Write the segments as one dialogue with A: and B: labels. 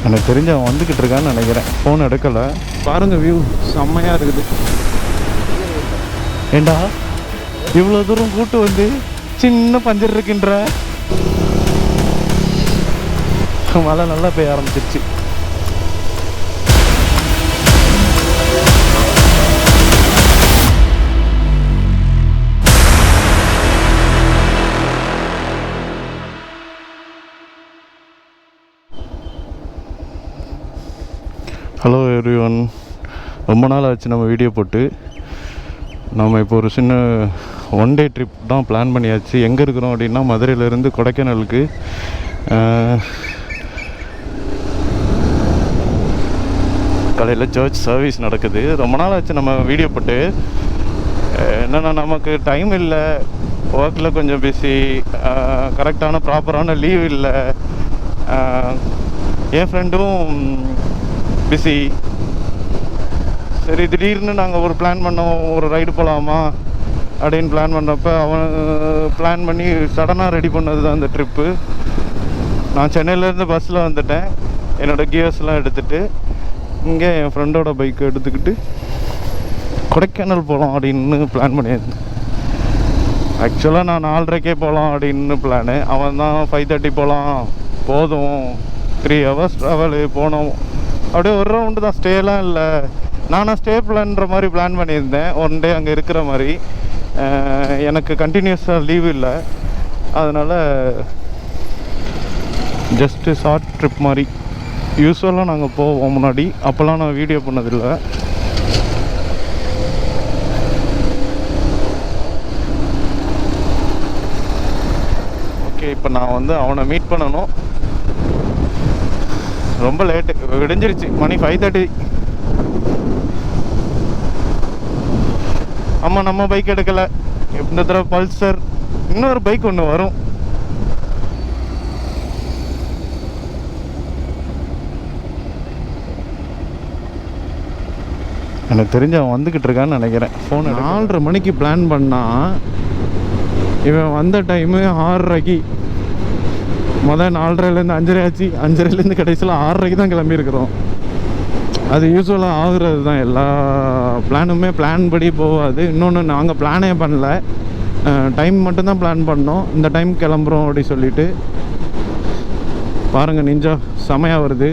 A: எனக்கு தெரிஞ்சு அவன் வந்துக்கிட்டு இருக்கான்னு நினைக்கிறேன். ஃபோன் எடுக்கலை. பாருங்கள், வியூ செம்மையாக இருக்குது. ஏண்டா இவ்வளோ தூரம் கூட்டு வந்து சின்ன பஞ்சர் இருக்கின்ற. மழை நல்லா பெய்ய ஆரம்பிச்சிருச்சு. ஹலோ எவ்ரிவன், ரொம்ப நாள் ஆச்சு நம்ம வீடியோ போட்டு. நம்ம இப்போ ஒரு சின்ன ஒன் டே ட்ரிப் தான் பிளான் பண்ணியாச்சு. எங்கே இருக்கிறோம் அப்படின்னா, மதுரையிலேருந்து கொடைக்கானலுக்கு. காலையில் சர்ச் சர்வீஸ் நடக்குது. ரொம்ப நாள் ஆச்சு நம்ம வீடியோ போட்டு. என்னென்னா, நமக்கு டைம் இல்லை, ஒர்க்கில் கொஞ்சம் பிஸி, கரெக்டான ப்ராப்பரான லீவ் இல்லை. என் ஃப்ரெண்டும் பிஸி. சரி, திடீர்னு நாங்கள் ஒரு பிளான் பண்ணோம், ஒரு ரைடு போகலாமா அப்படின்னு பிளான் பண்ணப்போ அவன் பிளான் பண்ணி சடனாக ரெடி பண்ணது தான் இந்த ட்ரிப்பு. நான் சென்னையிலேருந்து பஸ்ஸில் வந்துட்டேன், என்னோடய கியர்ஸ்லாம் எடுத்துகிட்டு. இங்கே என் ஃப்ரெண்டோட பைக்கை எடுத்துக்கிட்டு கொடைக்கானல் போகலாம் அப்படின்னு பிளான் பண்ணியிருந்தேன். ஆக்சுவலாக நான் 4:30 போகலாம் அப்படின்னு பிளானு. அவன் தான் 5:30 போகலாம், போதும் 3 hours ட்ராவலு போனோம். அப்படியே ஒரு ரவுண்டு தான், ஸ்டேலாம் இல்லை. நானும் ஸ்டே பிளான்ற மாதிரி பிளான் பண்ணியிருந்தேன், ஒன் டே அங்கே இருக்கிற மாதிரி. எனக்கு கண்டினியூஸாக லீவு இல்லை, அதனால் ஜஸ்ட்டு ஷார்ட் ட்ரிப் மாதிரி. யூஸ்வலாக நாங்கள் போவோம் முன்னாடி, அப்போல்லாம் நான் வீடியோ பண்ணதில்லை. ஓகே, இப்போ நான் வந்து அவனை மீட் பண்ணணும். ரொம்ப லேட்டு, விடிஞ்சிருச்சு, மணி 5:30. ஆமாம், நம்ம பைக் எடுக்கலை. இந்த தடவை பல்சர், இன்னொரு பைக் ஒன்று வரும். எனக்கு தெரிஞ்சு அவன் வந்துக்கிட்டு இருக்கான்னு நினைக்கிறேன். ஃபோன் 4:30 மணிக்கு பிளான் பண்ணால் இவன் வந்த டைமு 6:30. முதல் 4:30லேருந்து 5:30 ஆச்சு. 5:30லேருந்து கடைசியில் 6:30 தான் கிளம்பியிருக்கிறோம். அது யூஸ்வலாக ஆகுறது தான். எல்லா பிளானுமே பிளான் படி போகாது. இன்னொன்று, நாங்கள் பிளானே பண்ணல, டைம் மட்டும்தான் பிளான் பண்ணோம். இந்த டைம் கிளம்புறோம் அப்படி சொல்லிட்டு. பாருங்கள், நிஞ்சா செமையாக வருது.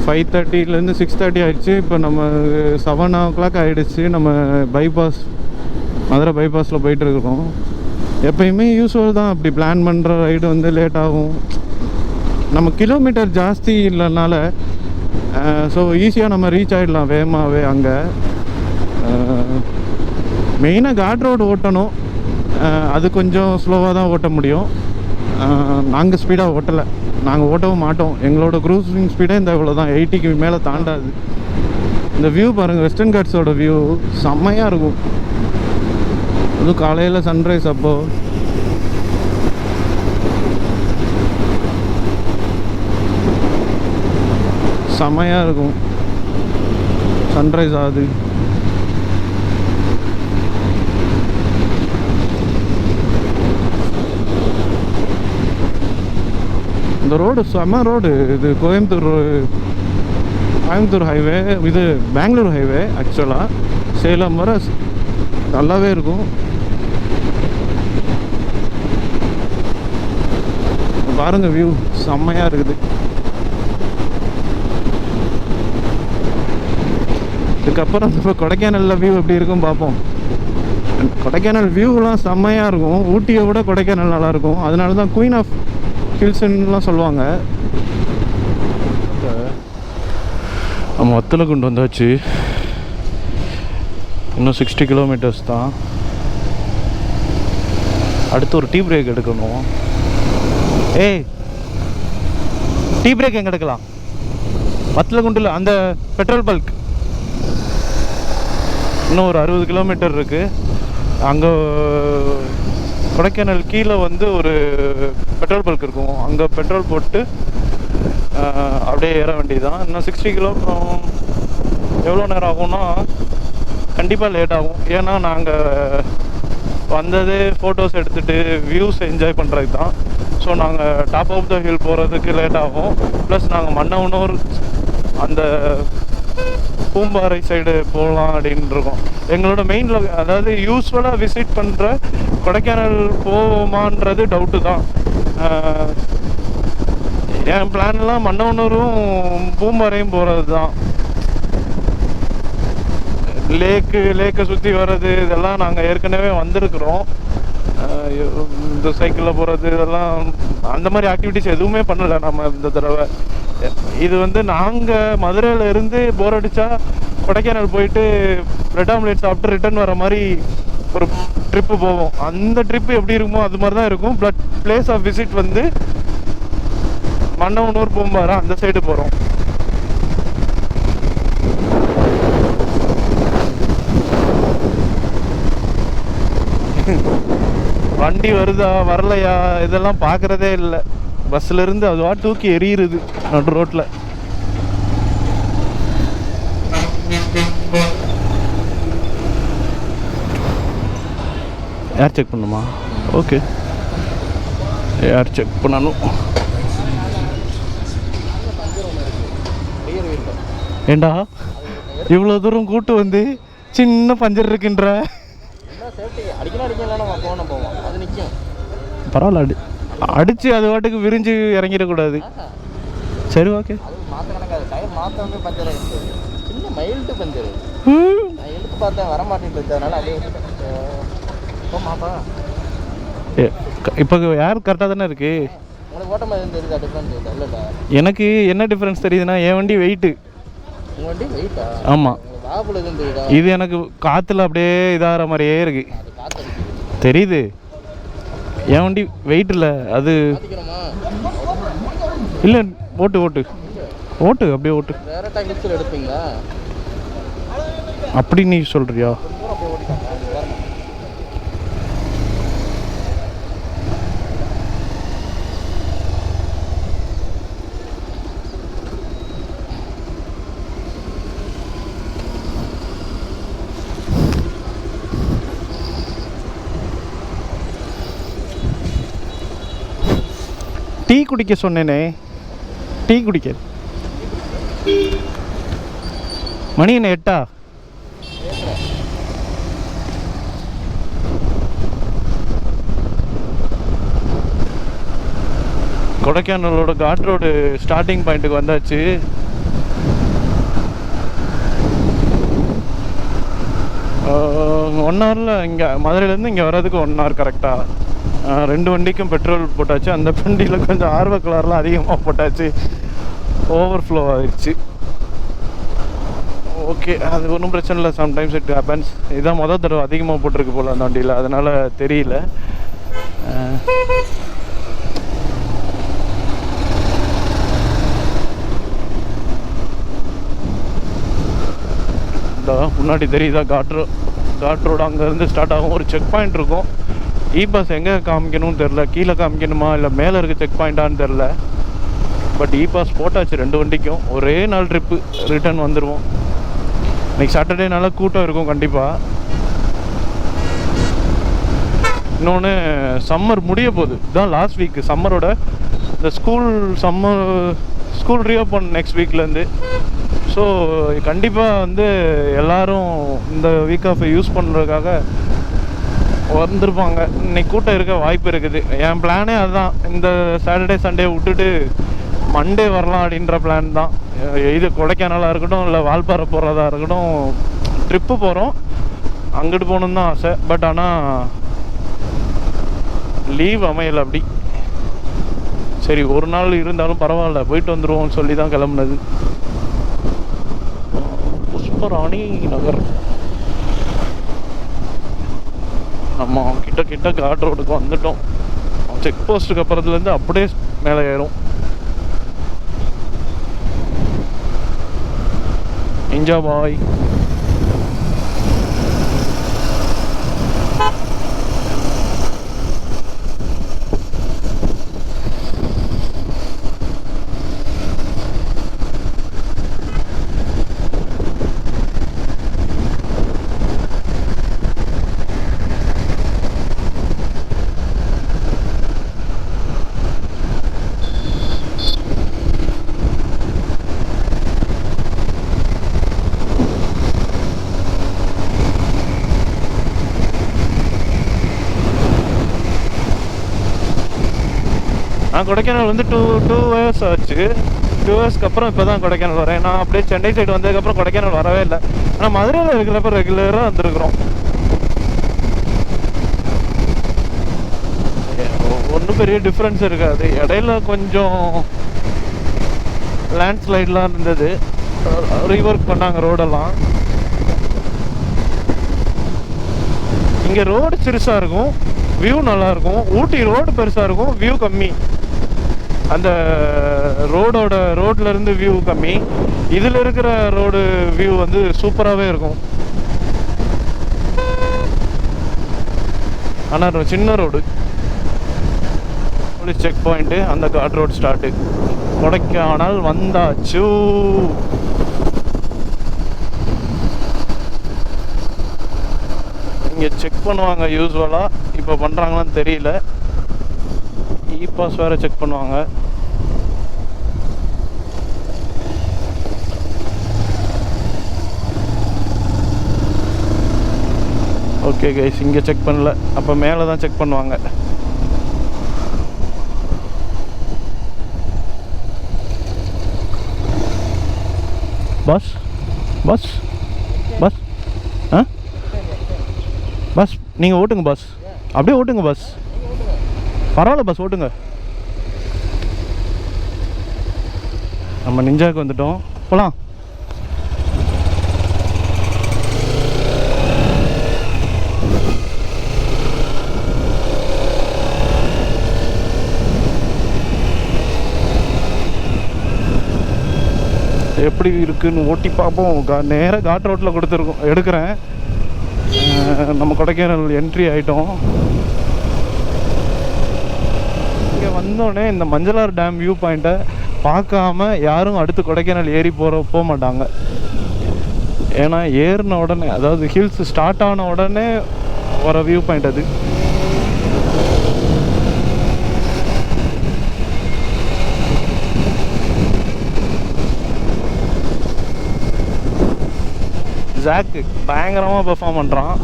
A: ஃபைவ் 5:30லேருந்து 6:30 ஆகிடுச்சு. இப்போ நம்ம 7 o'clock ஆகிடுச்சு. நம்ம பைபாஸ், மதுரை பைபாஸில் போயிட்டுருக்கோம். எப்பயுமே யூஸ்வல் தான், அப்படி பிளான் பண்ணுற ரைடு வந்து லேட் ஆகும். நம்ம கிலோமீட்டர் ஜாஸ்தி இல்லைனால ஸோ ஈஸியாக நம்ம ரீச் ஆகிடலாம் வேகமாகவே. அங்கே மெயினாக காட் ரோடு ஓட்டணும், அது கொஞ்சம் ஸ்லோவாக தான் ஓட்ட முடியும். நாங்கள் ஸ்பீடாக ஓட்டலை, நாங்கள் ஓட்டவும் மாட்டோம். எங்களோட க்ரூசிங் ஸ்பீடே இந்த இவ்வளோ தான், 80க்கு மேலே தாண்டாது. இந்த வியூ பாருங்கள், வெஸ்டர்ன் காட்ஸோட வியூ செம்மையாக இருக்கும். அதுவும் காலையில் சன்ரைஸ் அப்போது செம்மையாக இருக்கும். சன்ரைஸ் ஆகுது. இந்த ரோடு செம்ம ரோடு. இது கோயம்புத்தூர் ஹைவே, இது பெங்களூர் ஹைவே. ஆக்சுவலாக சேலம் வர நல்லாவே இருக்கும். பாருங்கள், வியூ செம்மையாக இருக்குது. இதுக்கப்புறம் இப்போ கொடைக்கானலில் வியூ எப்படி இருக்கும் பார்ப்போம். கொடைக்கானல் வியூலாம் செம்மையாக இருக்கும். ஊட்டியை விட கொடைக்கானல் நல்லாயிருக்கும். அதனால தான் குயின் ஆஃப் ஹில்ஸ்லாம் சொல்லுவாங்க. நம்ம வத்தலை கொண்டு வந்தாச்சு. இன்னும் 60 kilometers தான். அடுத்து ஒரு டீ பிரேக் எடுக்கணும். ஏய், டீ பிரேக் எங்கே எடுக்கலாம்? வத்தலகுண்டில் அந்த பெட்ரோல் பல்க். இன்னும் ஒரு 60 kilometer இருக்குது. அங்கே கொடைக்கானல் கீழே வந்து ஒரு பெட்ரோல் பல்க் இருக்கும். அங்கே பெட்ரோல் போட்டு அப்படியே ஏற வேண்டியதுதான். இன்னும் 60 கிலோ. எவ்வளோ நேரம் ஆகும்னா கண்டிப்பாக லேட் ஆகும். ஏன்னா நாங்கள் வந்தது ஃபோட்டோஸ் எடுத்துகிட்டு வியூஸ் என்ஜாய் பண்ணுறதுக்கு தான். ஸோ நாங்கள் டாப் ஆஃப் த ஹில் போகிறதுக்கு லேட் ஆகும். ப்ளஸ் நாங்கள் மன்னவனூர் அந்த பூம்பாறை சைடு போகலாம் அப்படின்னு இருக்கோம். எங்களோட மெயின் அதாவது யூஸ்வலாக விசிட் பண்ணுற கொடைக்கானல் போவோமான்றது டவுட்டு தான். என் பிளான்லாம் மன்னவனூரும் பூம்பாறையும் போகிறது தான். லேக்கை சுற்றி வர்றது இதெல்லாம் நாங்கள் ஏற்கனவே வந்திருக்கிறோம். இந்த சைக்கிளில் போகிறது இதெல்லாம் அந்த மாதிரி ஆக்டிவிட்டிஸ் எதுவுமே பண்ணலை நம்ம இந்த தடவை. இது வந்து நாங்கள் மதுரையில் இருந்து போர் அடித்தா கொடைக்கானல் போயிட்டு பிரெட் ஆம்லேட் சாப்பிட்டு ரிட்டர்ன் வர மாதிரி ஒரு ட்ரிப்பு போவோம். அந்த ட்ரிப்பு எப்படி இருக்குமோ அது மாதிரி தான் இருக்கும். பட் பிளேஸ் ஆஃப் விசிட் வந்து மன்னவனூர் பூம்பாறை அந்த சைடு போகிறோம். வண்டி வருதா வரலையா இதெல்லாம் பார்க்குறதே இல்லை. பஸ்ஸிலேருந்து அதுவா தூக்கி எரியுது நடு ரோட்டில். ஏர் செக் பண்ணுமா? ஓகே, ஏர் செக் பண்ணணும். ஏண்டா இவ்வளோ தூரம் கூட்டு வந்து சின்ன பஞ்சர் இருக்குன்ற பரவாயில்ல, அடிச்சு அது வாட்டுக்கு விரிஞ்சு இறங்கிடக்கூடாது. சரி, ஓகே. இப்போ யார் கரெக்டாக தானே இருக்கு? எனக்கு என்ன டிஃப்ரென்ஸ் தெரியுதுன்னா என் வண்டி வெயிட்டு. ஆமாம், இது எனக்கு காற்றுல அப்படியே இதாகிற மாதிரியே இருக்கு தெரியுது. என் வண்டி வெயிட் இல்லை அது. இல்லை, ஓட்டு அப்படியே ஓட்டு. அப்படி நீ சொல்றியா? டீ குடிக்க சொன்னேனே, டீ குடிக்க. மணி என்ன 8? கொடைக்கானலோட காட் ரோடு ஸ்டார்டிங் பாயிண்ட்டுக்கு வந்தாச்சு. ஒன் ஹவரில் இங்கே மதுரையிலேருந்து இங்கே வர்றதுக்கு 1 hour கரெக்டாக. 2 வண்டிக்கும் பெட்ரோல் போட்டாச்சு. அந்த வண்டியில் கொஞ்சம் ஆர்வ கலர்லாம் அதிகமாக போட்டாச்சு, ஓவர்ஃப்ளோ ஆகிடுச்சு. ஓகே, அது ஒன்றும் பிரச்சனை இல்லை. Sometimes it happens. இதுதான் மொதல் தடவை அதிகமாக போட்டிருக்கு போல் அந்த வண்டியில், அதனால் தெரியல. முன்னாடி தெரியுதா காட் ரோடு அங்கேருந்து ஸ்டார்ட் ஆகும். ஒரு செக் பாயிண்ட் இருக்கும். இ பாஸ் எங்கே காமிக்கணும்னு தெரில, கீழே காமிக்கணுமா இல்லை மேலே இருக்க செக் பாயிண்ட்டான்னு தெரில. பட் இ பாஸ் போட்டாச்சு 2 வண்டிக்கும். ஒரே நாள் ட்ரிப்பு, ரிட்டர்ன் வந்துடுவோம். இன்றைக்கி சாட்டர்டேனால கூட்டம் இருக்கும் கண்டிப்பாக. இன்னொன்று, சம்மர் முடிய போகுது. இதுதான் லாஸ்ட் வீக்கு சம்மரோட. இந்த ஸ்கூல் ரீஓப்பன் நெக்ஸ்ட் வீக்லேருந்து. ஸோ கண்டிப்பாக வந்து எல்லோரும் இந்த வீக் ஆஃப் யூஸ் பண்ணுறதுக்காக வந்திருப்பாங்க. இன்னைக்கு கூட்டம் இருக்க வாய்ப்பு இருக்குது. என் பிளானே அதுதான். இந்த சாட்டர்டே சண்டே விட்டுட்டு மண்டே வரலாம் அப்படின்ற பிளான் தான். இது கொடைக்கானலாக இருக்கட்டும் இல்லை வால்பாறை போகிறதா இருக்கட்டும், ட்ரிப்பு போகிறோம். அங்கிட்டு போகணுன்னு தான் ஆசை. பட் ஆனால் லீவ் அமையலை அப்படி. சரி, ஒரு நாள் இருந்தாலும் பரவாயில்ல, போயிட்டு வந்துடுவோம்னு சொல்லி தான் கிளம்புனது. புஷ்பராணி நகர். நம்ம கிட்ட காட் ரோடுக்கு வந்துட்டோம். செக் போஸ்ட்டுக்கு அப்புறத்துலேருந்து அப்படியே மேலே ஏறும். என்ஜாய். நான் கொடைக்கானல் வந்து டூ இயர்ஸ் ஆச்சு. 2 இயர்ஸ்க்கு அப்புறம் இப்போ தான் கொடைக்கானல் வரேன். நான் அப்படியே சென்னை சைடு வந்ததுக்கப்புறம் கொடைக்கானல் வரவே இல்லை. ஆனால் மதுரையில் இருக்கிறப்ப ரெகுலராக வந்துருக்குறோம். ஒன்றும் பெரிய டிஃப்ரென்ஸ் இருக்காது. இடையில கொஞ்சம் லேண்ட்ஸ்லைட்லாம் இருந்தது, ரீவொர்க் பண்ணாங்க ரோடெல்லாம். இங்கே ரோடு சிறுசாக இருக்கும், வியூ நல்லாயிருக்கும். ஊட்டி ரோடு பெருசாக இருக்கும், வியூ கம்மி. அந்த ரோட்லேருந்து வியூ கம்மி. இதில் இருக்கிற ரோடு வியூ வந்து சூப்பராகவே இருக்கும். ஆனால் சின்ன ரோடு. போலீஸ் செக் பாயிண்ட்டு, அந்த காட் ரோடு ஸ்டார்ட்டு. கொடைக்கானல் வந்தாச்சு. இங்கே செக் பண்ணுவாங்க யூஸ்வலாக, இப்போ பண்ணுறாங்களான்னு தெரியல. இ பாஸ் வேறு செக் பண்ணுவாங்க. ஓகே கைஸ், இங்கே செக் பண்ணல, அப்போ மேலே தான் செக் பண்ணுவாங்க. பஸ் பஸ் பஸ் பஸ் நீங்கள் ஓட்டுங்க பஸ், அப்படியே ஓட்டுங்க பஸ், பரவாயில்ல பஸ் ஓட்டுங்க. நம்ம நிஞ்சாவுக்கு வந்துட்டோம், போகலாம். எப்படி இருக்குன்னு ஓட்டி பார்ப்போம். நேராக காட் ரோட்டில் எடுக்கிறேன். நம்ம கொடைக்கானல் என்ட்ரி ஆகிட்டோம். இங்கே வந்தோடனே இந்த மஞ்சளாறு டேம் வியூ பாயிண்ட்டை பார்க்காம யாரும் அடுத்து கொடைக்கானல் ஏறி போக மாட்டாங்க. ஏன்னா ஏறின உடனே, அதாவது ஹில்ஸ் ஸ்டார்ட் ஆன உடனே வர வியூ பாயிண்ட் அது. ஜாக்கு பயங்கரமாக பெர்ஃபார்ம் பண்ணுறான்.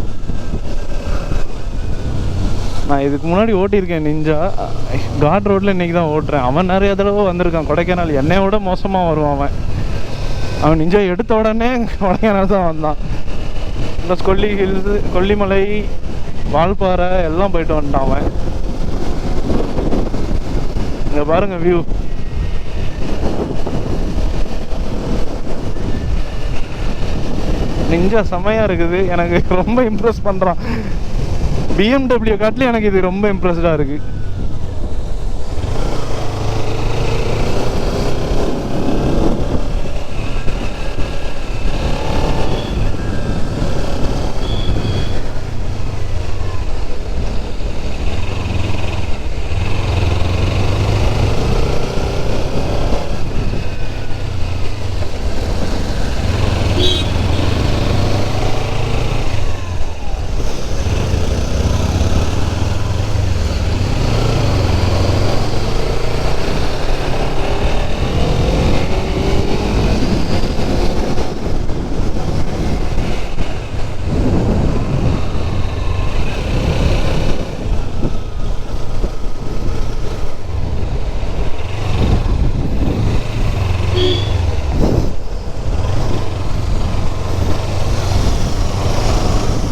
A: நான் இதுக்கு முன்னாடி ஓட்டியிருக்கேன் நிஞ்சா, காட் ரோட்டில் இன்றைக்கி தான் ஓட்டுறேன். அவன் நிறைய தடவை வந்திருக்கான் கொடைக்கானல், என்னை விட மோசமாக வருவான் அவன் நிஞ்சா எடுத்த உடனே கொடைக்கானல் தான் வந்தான். ப்ளஸ் கொல்லி ஹில்ஸு, கொல்லிமலை, வால்பாறை எல்லாம் போயிட்டு வந்துட்டான் அவன். இங்கே பாருங்கள் வியூ. நிஞ்சா செமையாக இருக்குது, எனக்கு ரொம்ப இம்ப்ரெஸ் பண்ணுறான். BMW காட்டிலும் எனக்கு இது ரொம்ப இம்ப்ரெஸ்டாக இருக்குது.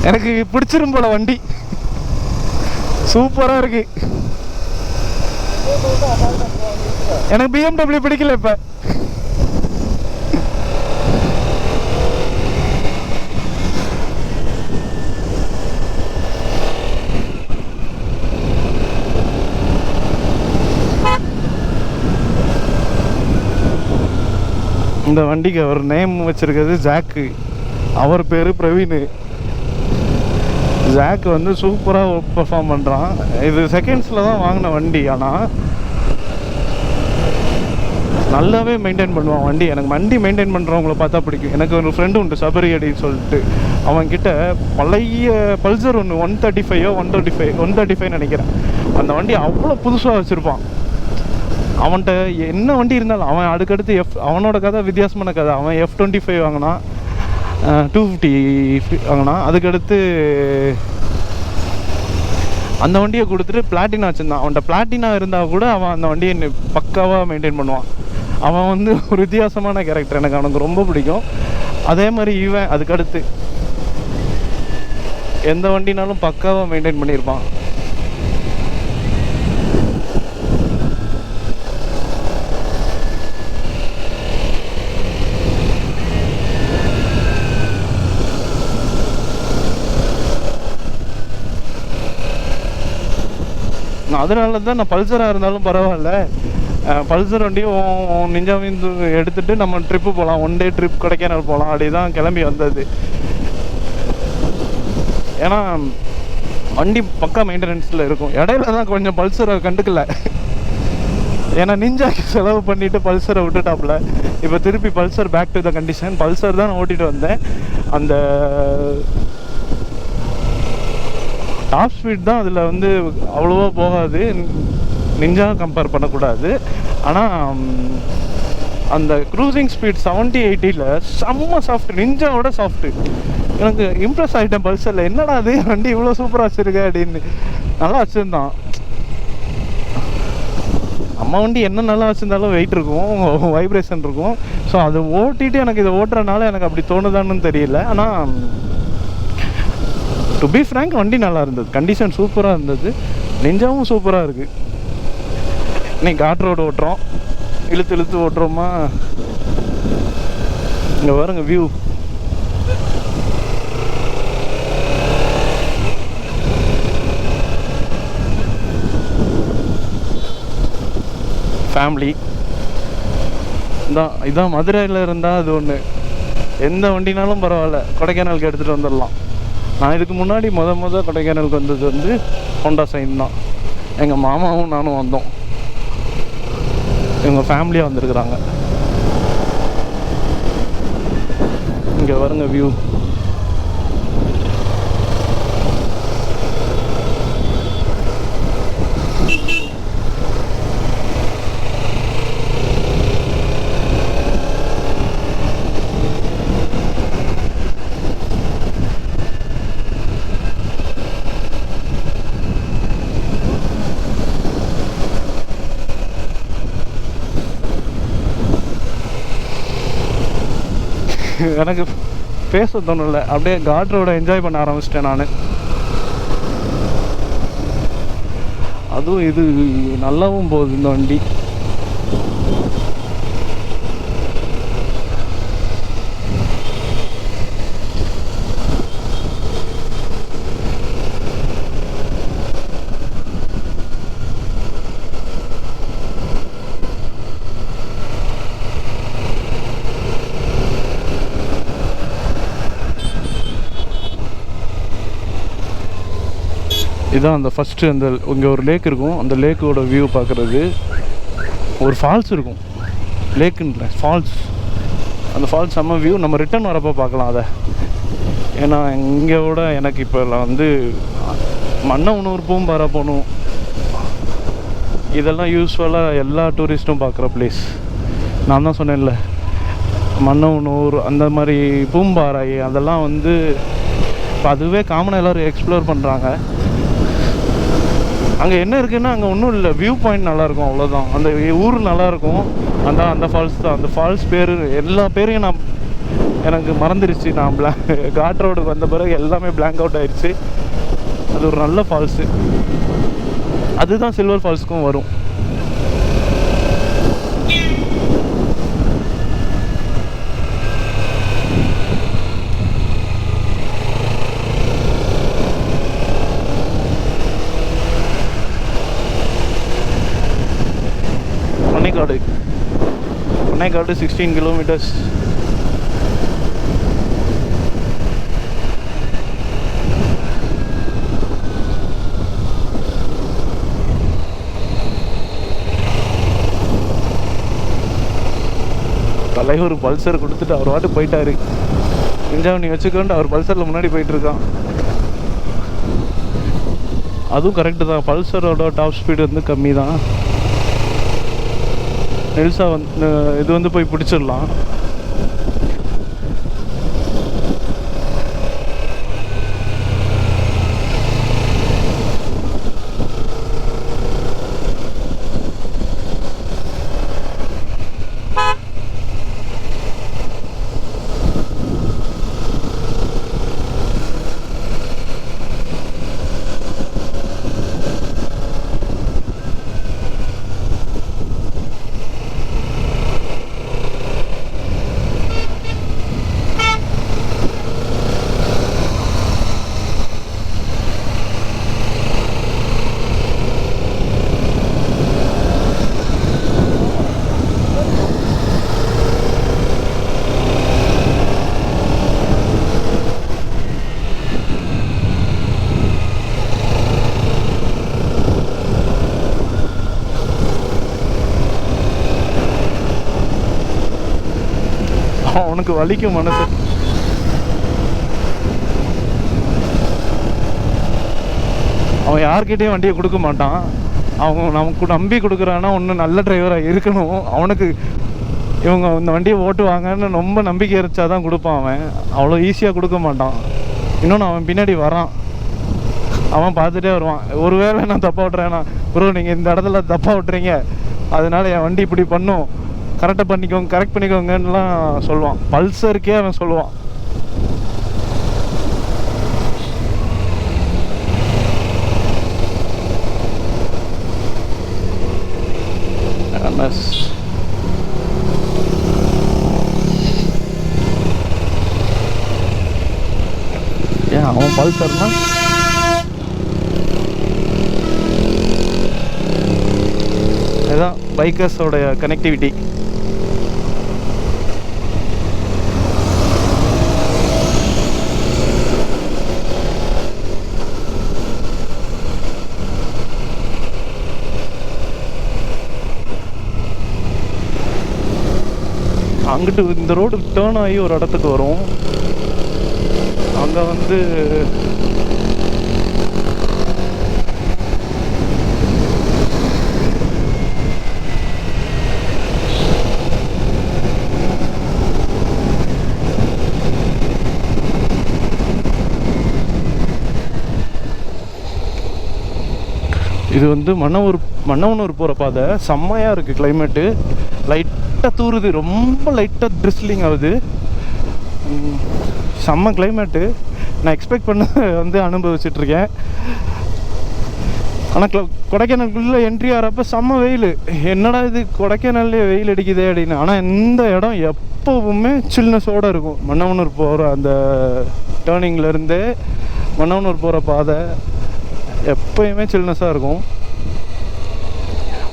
A: எனக்கு பிடிச்சிரும் போல வண்டி, சூப்பராக இருக்கு. எனக்கு BMW பிடிக்கல. இப்போ இந்த வண்டிக்கு அவர் நேம் வச்சிருக்கிறது ஜாக்கு, அவர் பேர் பிரவீன். ஜாக் வந்து சூப்பராக பெர்ஃபார்ம் பண்ணுறான். இது செகண்ட்ஸில் தான் வாங்கின வண்டி, ஆனால் நல்லாவே மெயின்டைன் பண்ணுவான் வண்டி. எனக்கு வண்டி மெயின்டைன் பண்ணுறவங்கள பார்த்தா பிடிக்கும். எனக்கு ஒரு ஃப்ரெண்டு உண்டு சபரி அடின்னு சொல்லிட்டு, அவன்கிட்ட பழைய பல்சர் ஒன்று 135 நினைக்கிறேன். அந்த வண்டி அவ்வளோ புதுசாக வச்சுருப்பான். அவன்கிட்ட என்ன வண்டி இருந்தாலும், அவன் அதுக்கடுத்து அவனோட கதை வித்தியாசமான கதை. அவன் F25 வாங்கினான், 250 வாங்கினான். அதுக்கடுத்து அந்த வண்டியை கொடுத்துட்டு பிளாட்டினா வச்சுருந்தான். அவன்கிட்ட பிளாட்டினா இருந்தால் கூட அவன் அந்த வண்டியை பக்காவாக மெயின்டைன் பண்ணுவான். அவன் வந்து ஒரு வித்தியாசமான கேரக்டர், எனக்கு அவனுக்கு ரொம்ப பிடிக்கும். அதே மாதிரி இவன் அதுக்கடுத்து எந்த வண்டினாலும் பக்காவாக மெயின்டைன் பண்ணியிருப்பான். அதனால தான் நான் பல்சராக இருந்தாலும் பரவாயில்ல, பல்சர் வண்டியும் நிஞ்சாவையும் எடுத்துகிட்டு நம்ம ட்ரிப்பு போகலாம், 1 டே ட்ரிப் கொடைக்கானல் போகலாம் அப்படி தான் கிளம்பி வந்தது. ஏன்னா வண்டி பக்கா மெயின்டெனன்ஸில் இருக்கும். இடையில தான் கொஞ்சம் பல்சரை கண்டுக்கல, ஏன்னா நிஞ்சாக்கு செலவு பண்ணிவிட்டு பல்சரை விட்டுட்டாப்புல. இப்போ திருப்பி Pulsar back to the condition. Pulsar தான் நான் ஓட்டிகிட்டு வந்தேன். அந்த டாப் ஸ்பீட் தான் அதில் வந்து அவ்வளோவா போகாது, நிஞ்சா கம்பேர் பண்ணக்கூடாது. ஆனால் அந்த க்ரூசிங் ஸ்பீட் 70-80ல் செம்ம சாஃப்ட், நிஞ்சாவோட சாஃப்ட்டு. எனக்கு இம்ப்ரெஸ் ஆகிட்டேன் பல்சரில். என்னடா அது வண்டி இவ்வளோ சூப்பராக வச்சுருக்க அப்படின்னு. நல்லா வச்சுருந்தான். அம்மா வண்டி என்ன நல்லா வச்சுருந்தாலும் வெயிட் இருக்கும், வைப்ரேஷன் இருக்கும். ஸோ அதை ஓட்டிகிட்டு எனக்கு இதை ஓட்டுறதுனால எனக்கு அப்படி தோணுதான்னு தெரியல. ஆனால் டு பி ஃப்ரேங்க் வண்டி நல்லா இருந்தது, கண்டிஷன் சூப்பராக இருந்தது, நிஞ்சாவும் சூப்பராக இருக்குது. இன்னைக்கு காட் ரோடு ஓட்டுறோம், இழுத்து இழுத்து ஓட்டுறோமா. இங்கே பாருங்க வியூ. ஃபேமிலி இதான் மதுரையில் இருந்தால் அது ஒன்று, எந்த வண்டினாலும் பரவாயில்ல கொடைக்கானலுக்கு எடுத்துகிட்டு வந்துடலாம். நான் இதுக்கு முன்னாடி கொடைக்கானலுக்கு வந்தது வந்து ஹோண்டா சைன் தான். எங்கள் மாமாவும் நானும் வந்தோம், இவங்க ஃபேமிலியாக வந்திருக்குறாங்க. இங்கே வருங்க வியூ. எனக்கு பேச தோணலை, அப்படியே காட் ரோட என்ஜாய் பண்ண ஆரம்பிச்சிட்டேன் நான். அதுவும் இது நல்லாவும் போகுது இந்த வண்டி. இதுதான் அந்த ஃபஸ்ட்டு, அந்த இங்கே ஒரு லேக் இருக்கும், அந்த லேக்கோட வியூ பார்க்குறது. ஒரு ஃபால்ஸ் இருக்கும், லேக்குன்ற ஃபால்ஸ். அந்த ஃபால்ஸ் செம்ம வியூ. நம்ம ரிட்டர்ன் வரப்போ பார்க்கலாம் அதை. ஏன்னா இங்கே விட எனக்கு இப்போ வந்து மன்னவனூர் பூம்பாறை போகணும், இதெல்லாம் யூஸ்வலாக எல்லா டூரிஸ்ட்டும் பார்க்குற பிளேஸ். நான் தான் சொன்னேன்ல, மன்னவனூர் அந்த மாதிரி பூம்பாறை அதெல்லாம் வந்து இப்போ அதுவே காமனாக எல்லோரும் எக்ஸ்ப்ளோர் பண்ணுறாங்க. அங்கே என்ன இருக்குன்னா, அங்கே ஒன்றும் இல்லை, வியூ பாயிண்ட் நல்லாயிருக்கும், அவ்வளோதான். அந்த ஊர் நல்லாயிருக்கும். அந்த ஃபால்ஸ் தான். அந்த ஃபால்ஸ் பேர் எல்லா பேரையும் எனக்கு மறந்துடுச்சு. நான் காட் ரோடுக்கு வந்த பிறகு எல்லாமே பிளாங்க் அவுட் ஆயிடுச்சு. அது ஒரு நல்ல ஃபால்ஸு. அதுதான் சில்வர் ஃபால்ஸுக்கும் வரும். Panakkad 16 kilometers. தலைவர் பல்சர் கொடுத்துட்டு அவர் வாட்டு போயிட்டாரு. இஞ்சாவை நீ வச்சுக்கொண்டு அவர் பல்சரில் முன்னாடி போயிட்டுருக்கான். அதுவும் கரெக்டு தான், பல்சரோட டாப் ஸ்பீடு வந்து கம்மி தான். நெல்சா வந்து இது வந்து போய் பிடிச்சிடலாம். அவனுக்கு வலிக்கும் மனசு. அவன் யார்கிட்டையும் வண்டியை கொடுக்க மாட்டான். அவங்க நமக்கு நம்பி கொடுக்குறான்னா ஒன்று நல்ல டிரைவராக இருக்கணும். அவனுக்கு இவங்க இந்த வண்டியை ஓட்டுவாங்கன்னு ரொம்ப நம்பிக்கை இருச்சா தான் கொடுப்பான். அவன் அவ்வளோ ஈஸியாக கொடுக்க மாட்டான். இன்னொன்று அவன் பின்னாடி வரான், அவன் பார்த்துட்டே வருவான். ஒருவேளை நான் தப்பாக விட்றேன்னா, ப்ரோ நீங்கள் இந்த இடத்துல தப்பாக விட்றீங்க, அதனால என் வண்டி இப்படி பண்ணும், கரெக்டாக பண்ணிக்கோங்க, கரெக்ட் பண்ணிக்கோங்கன்னுலாம் சொல்லுவான். பல்சருக்கே அவன் சொல்லுவான். ஏன் அவன் பல்சர்னா இதுதான் பைக்கர்ஸோடைய கனெக்டிவிட்டி. அங்கிட்டு இந்த ரோடு டேர்ன் ஆகி ஒரு இடத்துக்கு வரும். அங்கே வந்து இது வந்து மன்னவனூர் போகிற பாதை. செம்மையாக இருக்குது கிளைமேட்டு. லைட்டாக தூருது, ரொம்ப லைட்டாக ட்ரிஸ்லிங் ஆகுது. செம்ம கிளைமேட்டு. நான் எக்ஸ்பெக்ட் பண்ண வந்து அனுபவிச்சிட்ருக்கேன். ஆனால் கொடைக்கானலுக்குள்ளே என்ட்ரி ஆகிறப்ப செம்ம வெயில். என்னடா இது கொடைக்கானல்லே வெயில் அடிக்குதே அப்படின்னு. ஆனால் இந்த இடம் எப்போவுமே சில்னஸோடு இருக்கும். மன்னவனூர் போகிற அந்த டேர்னிங்லேருந்தே மன்னவனூர் போகிற பாதை எப்போயுமே சில்னஸாக இருக்கும்.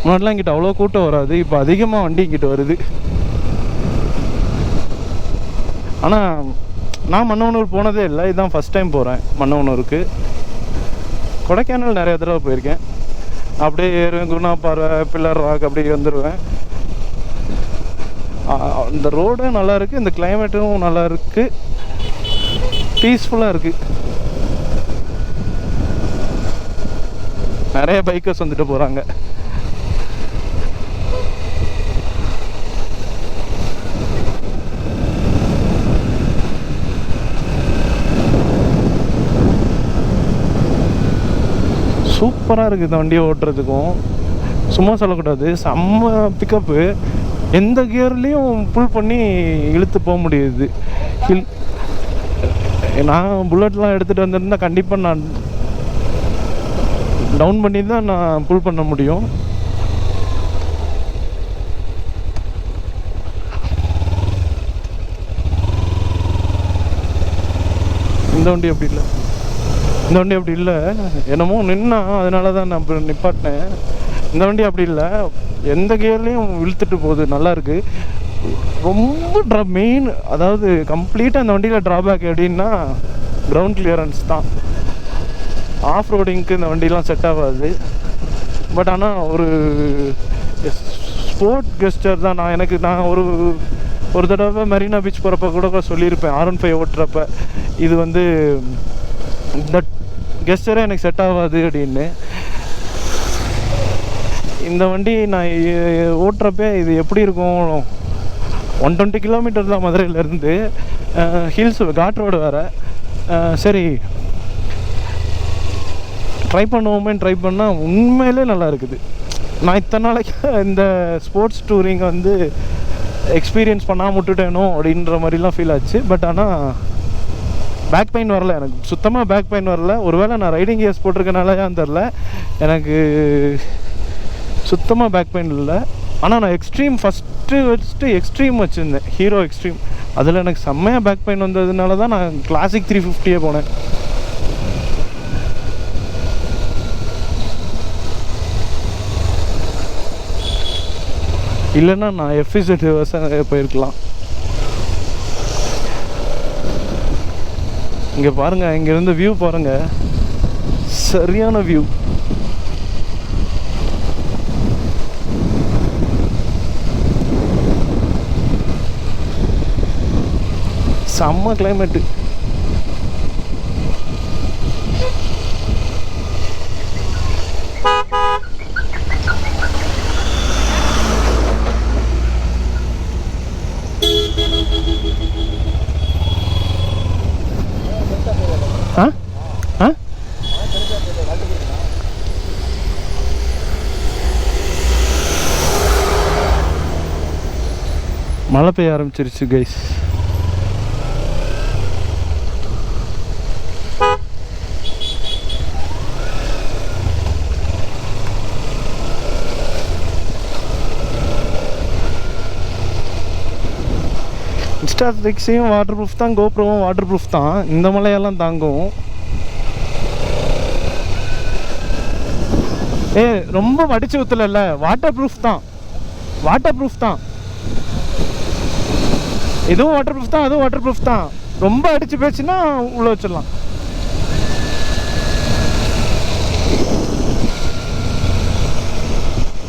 A: முன்னாடிலாம் இங்கிட்ட அவ்வளோ கூட்டம் வராது, இப்போ அதிகமாக வண்டி இங்கிட்ட வருது. ஆனால் நான் மன்னவனூர் போனதே இல்லை, இதுதான் ஃபஸ்ட் டைம் போகிறேன் மன்னவனூருக்கு. கொடைக்கானல் நிறைய தடவை போயிருக்கேன். அப்படியே ஏறுவேன், குருணாப்பாறை, பில்லர் ராக் அப்படி வந்துடுவேன். இந்த ரோடும் நல்லா இருக்குது, இந்த கிளைமேட்டும் நல்லா இருக்குது, பீஸ்ஃபுல்லாக இருக்குது. நிறைய பைக்கர்ஸ் வந்துட்டு போகிறாங்க. சூப்பராக இருக்குது இந்த வண்டியை ஓட்டுறதுக்கும். சும்மா சொல்லக்கூடாது, செம்ம பிக்கப்பு. எந்த கியர்லேயும் புல் பண்ணி இழுத்து போக முடியுது. நான் புல்லட்லாம் எடுத்துகிட்டு வந்திருந்தால் கண்டிப்பாக நான் டவுன் பண்ணி தான் நான் புல் பண்ண முடியும். இந்த வண்டி அப்படி இல்லை, இந்த வண்டி அப்படி இல்லை. என்னமோ நின்னா அதனால தான் நான் இப்போ நிப்பாட்டினேன். இந்த வண்டி அப்படி இல்லை, எந்த கியர்லேயும் இழுத்துட்டு போகுது, நல்லாயிருக்கு. ரொம்ப மெயின், அதாவது கம்ப்ளீட்டாக இந்த வண்டியில் ட்ராபேக் எப்படின்னா கிரவுண்ட் கிளியரன்ஸ் தான். ஆஃப் ரோடிங்க்கு இந்த வண்டிலாம் செட் ஆகாது. பட் ஆனால் ஒரு ஸ்போர்ட் கெஸ்டர் தான். நான் ஒரு தடவை மெரினா பீச் போகிறப்ப கூட சொல்லியிருப்பேன், R15 ஓட்டுறப்ப, இது வந்து இந்த கெஸ்டரே எனக்கு செட் ஆகாது அப்படின்னு. இந்த வண்டி நான் ஓட்டுறப்ப இது எப்படி இருக்கும், 120 கிலோமீட்டர் தான் மதுரையிலேருந்து, ஹில்ஸ் காட் ரோடு வேறு. சரி ட்ரை ட்ரை பண்ணால் உண்மையிலே நல்லா இருக்குது. நான் இத்தனை நாளைக்கு இந்த ஸ்போர்ட்ஸ் டூரிங்கை வந்து எக்ஸ்பீரியன்ஸ் பண்ணாமல் விட்டுட்டேனோ அப்படின்ற மாதிரிலாம் ஃபீல் ஆச்சு. பட் ஆனால் பேக் பெயின் வரல, எனக்கு சுத்தமாக பேக் பெயின் வரல. ஒருவேளை நான் ரைடிங் கியர்ஸ் போட்டிருக்கனாலயான்னு தெரில, எனக்கு சுத்தமாக பேக் பெயின் இல்லை. ஆனால் நான் எக்ஸ்ட்ரீம் ஃபஸ்ட்டு எக்ஸ்ட்ரீம் வச்சுருந்தேன், ஹீரோ எக்ஸ்ட்ரீம். அதில் எனக்கு செம்மையாக பேக் பெயின் வந்ததுனால தான் நான் கிளாசிக் 350 போனேன். இல்லைன்னா நான் FZ போயிருக்கலாம். இங்கே பாருங்கள், இங்கேருந்து வியூ பாருங்கள், சரியான வியூ. செம்ம கிளைமேட்டு. ஆ ஆ மழை பெய்ய ஆரம்பிச்சிருச்சு கைஸ். இன்ஸ்டா ட்ரிக்ஸையும் வாட்டர் ப்ரூஃப் தான், கோப்ரோவும் வாட்டர் ப்ரூஃப் தான். இந்த மலையெல்லாம் தாங்கும். ரொம்ப வடிச்சு ஊற்றல, வாட்டர் ப்ரூஃப் தான், வாட்டர் ப்ரூஃப் தான். இதுவும் வாட்டர் ப்ரூஃப் தான், அதுவும் வாட்டர் ப்ரூஃப் தான். ரொம்ப அடிச்சு போச்சுன்னா உள்ள வச்சிடலாம்.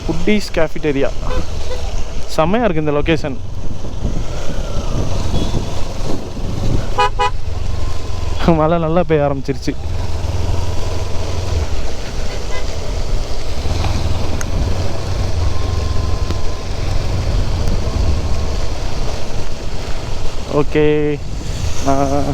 A: ஃபுட்டீஸ் கேஃபிடேரியா செம்மையாக இருக்குது இந்த லொக்கேஷன். மழை நல்லா பெய்ய ஆரம்பிச்சிருச்சு. ஓகே, நான்